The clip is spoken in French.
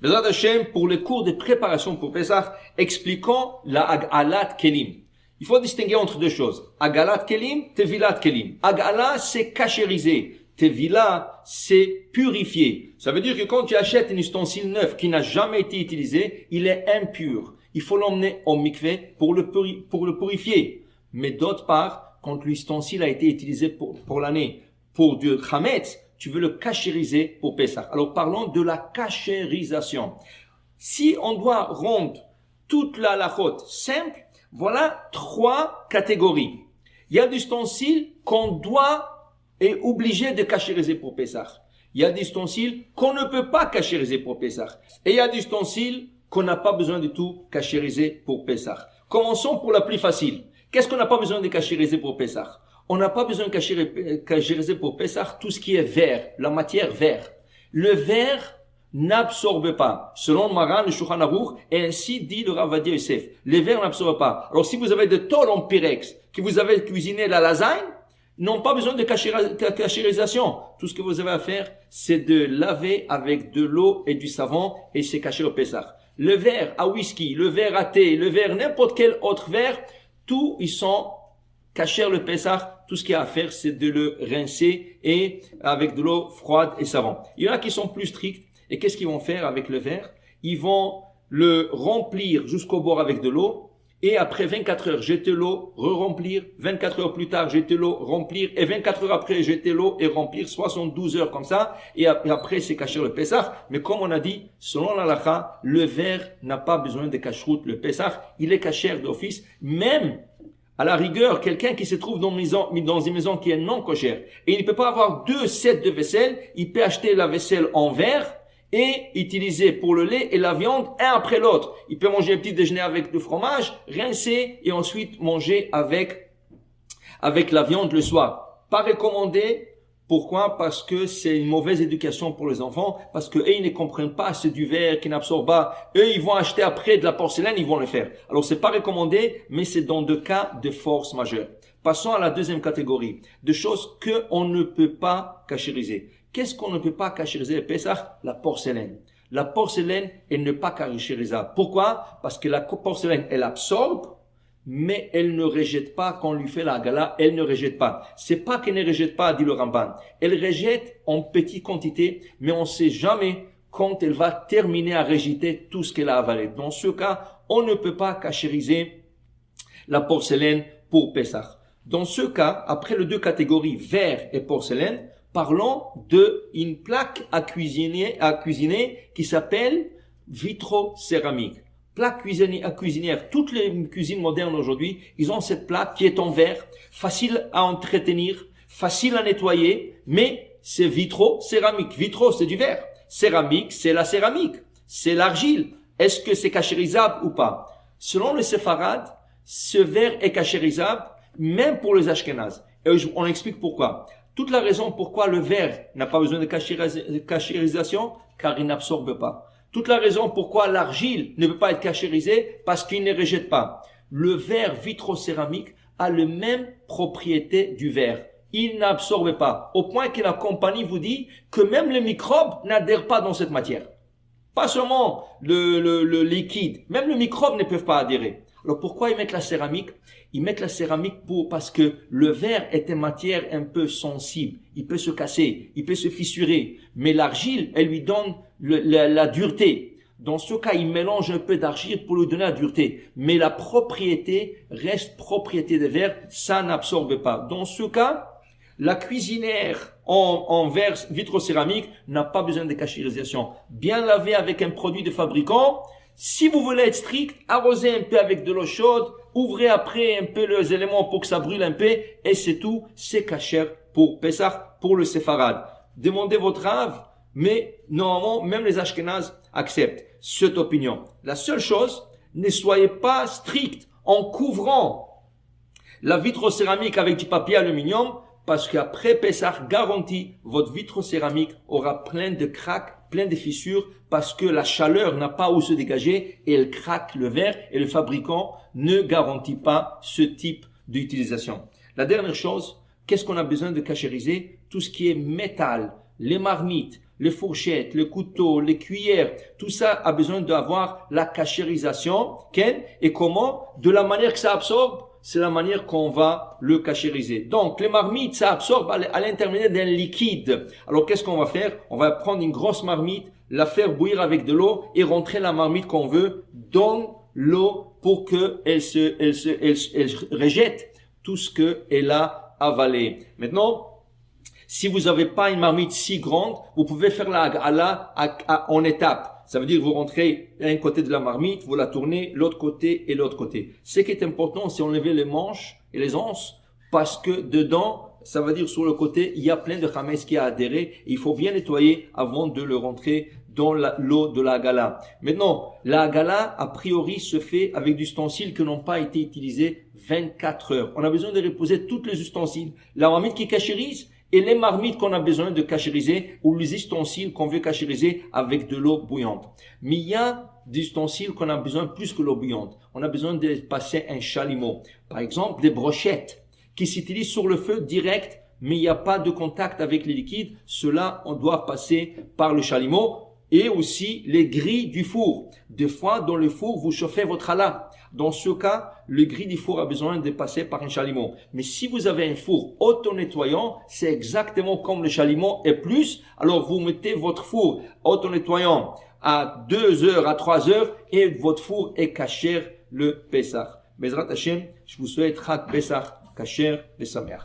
Bezrat Hashem, pour les cours de préparation pour Pessah, expliquons la Agalat Kelim. Il faut distinguer entre deux choses. Agalat Kelim, Tevilat Kelim. Agala, c'est cachériser. Tevila, c'est purifier. Ça veut dire que quand tu achètes un ustensile neuf qui n'a jamais été utilisé, il est impur. Il faut l'emmener au mikvé pour le purifier. Mais d'autre part, quand l'ustensile a été utilisé pour l'année, pour du Chametz, tu veux le cachériser pour Pessah. Alors parlons de la cachérisation. Si on doit rendre toute la halachot simple, voilà 3 catégories. Il y a des ustensiles qu'on doit et obligé de cachériser pour Pessah. Il y a des ustensiles qu'on ne peut pas cachériser pour Pessah. Et il y a des ustensiles qu'on n'a pas besoin de tout cachériser pour Pessah. Commençons pour la plus facile. Qu'est-ce qu'on n'a pas besoin de cachériser pour Pessah? On n'a pas besoin de cachériser pour Pessah tout ce qui est verre, la matière verre. Le verre n'absorbe pas. Selon Maran, le Shulchan Aruch, et ainsi dit le Rav Ovadia Yosef. Les verres n'absorbent pas. Alors si vous avez de tôle en pyrex, que vous avez cuisiné la lasagne, n'ont pas besoin de cachérisation. Tout ce que vous avez à faire, c'est de laver avec de l'eau et du savon, et c'est caché au Pessah. Le verre à whisky, le verre à thé, le verre n'importe quel autre verre, tout, ils sont cachés le Pessah. Tout ce qu'il y a à faire, c'est de le rincer et avec de l'eau froide et savon. Il y en a qui sont plus stricts. Et qu'est-ce qu'ils vont faire avec le verre? Ils vont le remplir jusqu'au bord avec de l'eau. Et après 24 heures, jeter l'eau, re-remplir. 24 heures plus tard, jeter l'eau, remplir. Et 24 heures après, jeter l'eau et remplir. 72 heures comme ça. Et après, c'est caché le Pessah. Mais comme on a dit, selon la halakha, le verre n'a pas besoin de cacheroute. Le Pessah, il est caché d'office. Même à la rigueur, quelqu'un qui se trouve dans une maison qui est non cochère et il ne peut pas avoir 2 sets de vaisselle, il peut acheter la vaisselle en verre et utiliser pour le lait et la viande un après l'autre. Il peut manger un petit déjeuner avec du fromage, rincer et ensuite manger avec la viande le soir. Pas recommandé. Pourquoi? Parce que c'est une mauvaise éducation pour les enfants, parce que eux, ils ne comprennent pas, c'est du verre qui n'absorbe pas. Eux, ils vont acheter après de la porcelaine, ils vont le faire. Alors, c'est pas recommandé, mais c'est dans 2 cas de force majeure. Passons à la deuxième catégorie, de choses que on ne peut pas cachériser. Qu'est-ce qu'on ne peut pas cachériser le Pessah? La porcelaine. La porcelaine, elle n'est pas cachérisable. Pourquoi? Parce que la porcelaine, elle absorbe, mais elle ne rejette pas quand on lui fait la gala, elle ne rejette pas. C'est pas qu'elle ne rejette pas, dit le Ramban. Elle rejette en petite quantité, mais on sait jamais quand elle va terminer à rejeter tout ce qu'elle a avalé. Dans ce cas, on ne peut pas cachériser la porcelaine pour Pessah. Dans ce cas, après les 2 catégories, verre et porcelaine, parlons d'une plaque à cuisiner qui s'appelle vitrocéramique. Plaque cuisinière, toutes les cuisines modernes aujourd'hui, ils ont cette plaque qui est en verre, facile à entretenir, facile à nettoyer, mais c'est vitrocéramique. Vitro, c'est du verre. Céramique, c'est la céramique. C'est l'argile. Est-ce que c'est cachérisable ou pas? Selon les séfarades, ce verre est cachérisable, même pour les ashkénazes. Et on explique pourquoi. Toute la raison pourquoi le verre n'a pas besoin de cachérisation, car il n'absorbe pas. Toute la raison pourquoi l'argile ne peut pas être cachérisée, parce qu'il ne rejette pas. Le verre vitrocéramique a la même propriété du verre. Il n'absorbe pas. Au point que la compagnie vous dit que même les microbes n'adhèrent pas dans cette matière. Pas seulement le liquide, même les microbes ne peuvent pas adhérer. Alors pourquoi ils mettent la céramique? Ils mettent la céramique parce que le verre est une matière un peu sensible. Il peut se casser, il peut se fissurer. Mais l'argile, elle lui donne la dureté. Dans ce cas, il mélange un peu d'argile pour lui donner la dureté. Mais la propriété reste propriété de verre, ça n'absorbe pas. Dans ce cas, la cuisinière en verre vitrocéramique n'a pas besoin de cachérisation. Bien lavé avec un produit de fabricant. Si vous voulez être strict, arrosez un peu avec de l'eau chaude, ouvrez après un peu les éléments pour que ça brûle un peu, et c'est tout, c'est kasher pour Pessah, pour le séfarade. Demandez votre Rav, mais normalement, même les Ashkénazes acceptent cette opinion. La seule chose, ne soyez pas strict en couvrant la vitrocéramique avec du papier aluminium, parce qu'après Pessah, garantie, votre vitrocéramique aura plein de craques, plein de fissures, parce que la chaleur n'a pas où se dégager et elle craque le verre et le fabricant ne garantit pas ce type d'utilisation. La dernière chose, qu'est-ce qu'on a besoin de cachériser? Tout ce qui est métal, les marmites, les fourchettes, les couteaux, les cuillères, tout ça a besoin d'avoir la cachérisation. Et comment? De la manière que ça absorbe, c'est la manière qu'on va le cachériser. Donc, les marmites, ça absorbe à l'intermédiaire d'un liquide. Alors, qu'est-ce qu'on va faire? On va prendre une grosse marmite, la faire bouillir avec de l'eau et rentrer la marmite qu'on veut dans l'eau pour que elle rejette tout ce qu'elle a avalé. Maintenant, si vous n'avez pas une marmite si grande, vous pouvez faire la hagala en étapes. Ça veut dire que vous rentrez un côté de la marmite, vous la tournez l'autre côté et l'autre côté. Ce qui est important, c'est enlever les manches et les anses parce que dedans, ça veut dire sur le côté, il y a plein de chametz qui a adhéré et il faut bien nettoyer avant de le rentrer dans l'eau de la hagala. Maintenant, la hagala, a priori, se fait avec des ustensiles qui n'ont pas été utilisés 24 heures. On a besoin de reposer tous les ustensiles. La marmite qui cachérise et les marmites qu'on a besoin de cachériser ou les ustensiles qu'on veut cachériser avec de l'eau bouillante. Mais il y a des ustensiles qu'on a besoin plus que l'eau bouillante. On a besoin de passer un chalumeau. Par exemple, des brochettes qui s'utilisent sur le feu direct, mais il n'y a pas de contact avec les liquides. Cela, on doit passer par le chalumeau. Et aussi les grilles du four. Des fois, dans le four, vous chauffez votre challah. Dans ce cas, le grille du four a besoin de passer par un chalumeau. Mais si vous avez un four auto-nettoyant, c'est exactement comme le chalumeau et plus. Alors, vous mettez votre four auto-nettoyant à 2 heures, à 3 heures et votre four est kasher le Pessah. Bezrat Hashem, je vous souhaite Chag Pessah kasher et Sameach.